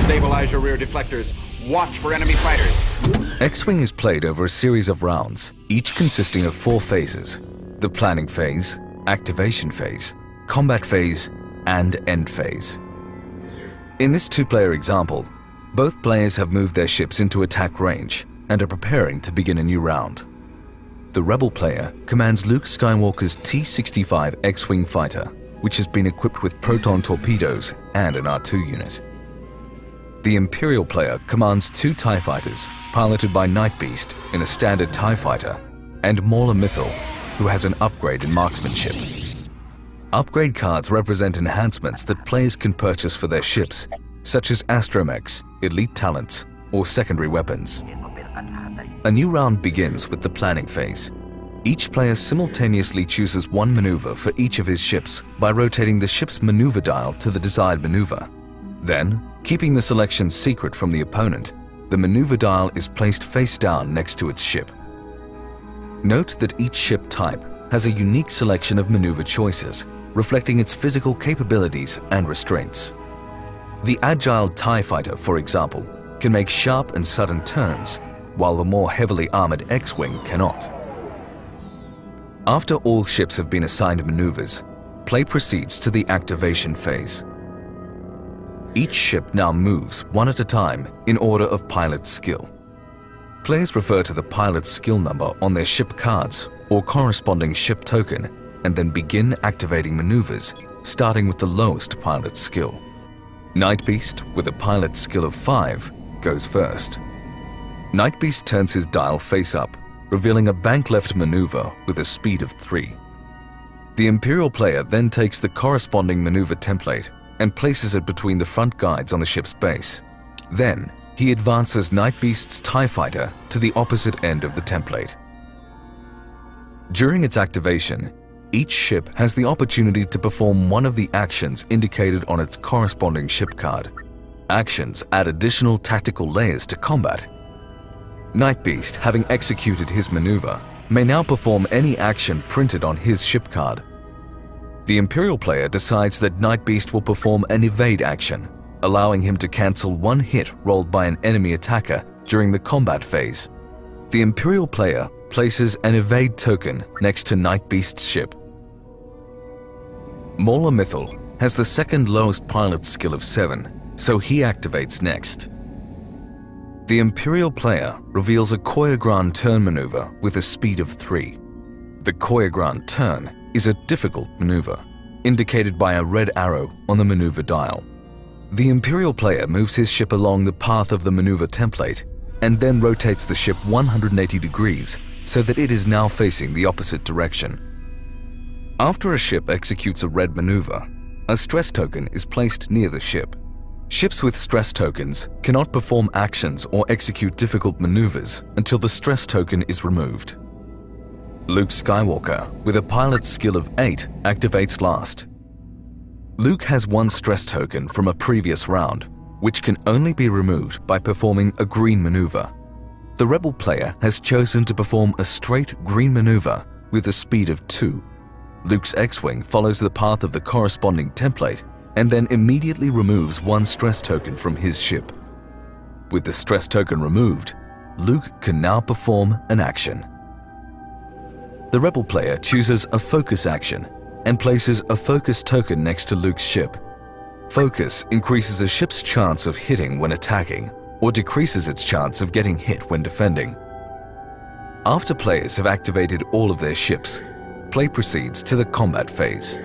Stabilize your rear deflectors. Watch for enemy fighters. X-Wing is played over a series of rounds, each consisting of 4 phases: the planning phase, activation phase, combat phase, and end phase. In this 2-player example, both players have moved their ships into attack range and are preparing to begin a new round. The Rebel player commands Luke Skywalker's T-65 X-Wing fighter, which has been equipped with proton torpedoes and an R2 unit. The Imperial player commands 2 TIE fighters, piloted by Night Beast in a standard TIE fighter, and Mauler Mithil, who has an upgrade in marksmanship. Upgrade cards represent enhancements that players can purchase for their ships, such as astromechs, elite talents, or secondary weapons. A new round begins with the planning phase. Each player simultaneously chooses one maneuver for each of his ships by rotating the ship's maneuver dial to the desired maneuver. Then, keeping the selection secret from the opponent, the maneuver dial is placed face down next to its ship. Note that each ship type has a unique selection of maneuver choices, reflecting its physical capabilities and restraints. The agile TIE fighter, for example, can make sharp and sudden turns, while the more heavily armored X-Wing cannot. After all ships have been assigned maneuvers, play proceeds to the activation phase. Each ship now moves one at a time in order of pilot skill. Players refer to the pilot's skill number on their ship cards or corresponding ship token and then begin activating maneuvers, starting with the lowest pilot skill. Night Beast, with a pilot skill of 5, goes first. Night Beast turns his dial face up, revealing a bank left maneuver with a speed of 3. The Imperial player then takes the corresponding maneuver template and places it between the front guides on the ship's base. Then, he advances Night Beast's TIE fighter to the opposite end of the template. During its activation, each ship has the opportunity to perform one of the actions indicated on its corresponding ship card. Actions add additional tactical layers to combat. Night Beast, having executed his maneuver, may now perform any action printed on his ship card. The Imperial player decides that Night Beast will perform an evade action, allowing him to cancel one hit rolled by an enemy attacker during the combat phase. The Imperial player places an evade token next to Night Beast's ship. Mauler Mithil has the second lowest pilot skill of 7, so he activates next. The Imperial player reveals a choreographed turn maneuver with a speed of 3. The choreographed turn is a difficult maneuver, indicated by a red arrow on the maneuver dial. The Imperial player moves his ship along the path of the maneuver template and then rotates the ship 180 degrees so that it is now facing the opposite direction. After a ship executes a red maneuver, a stress token is placed near the ship. Ships with stress tokens cannot perform actions or execute difficult maneuvers until the stress token is removed. Luke Skywalker, with a pilot skill of 8, activates last. Luke has one stress token from a previous round, which can only be removed by performing a green maneuver. The Rebel player has chosen to perform a straight green maneuver with a speed of 2. Luke's X-Wing follows the path of the corresponding template and then immediately removes one stress token from his ship. With the stress token removed, Luke can now perform an action. The Rebel player chooses a focus action and places a focus token next to Luke's ship. Focus increases a ship's chance of hitting when attacking or decreases its chance of getting hit when defending. After players have activated all of their ships, play proceeds to the combat phase.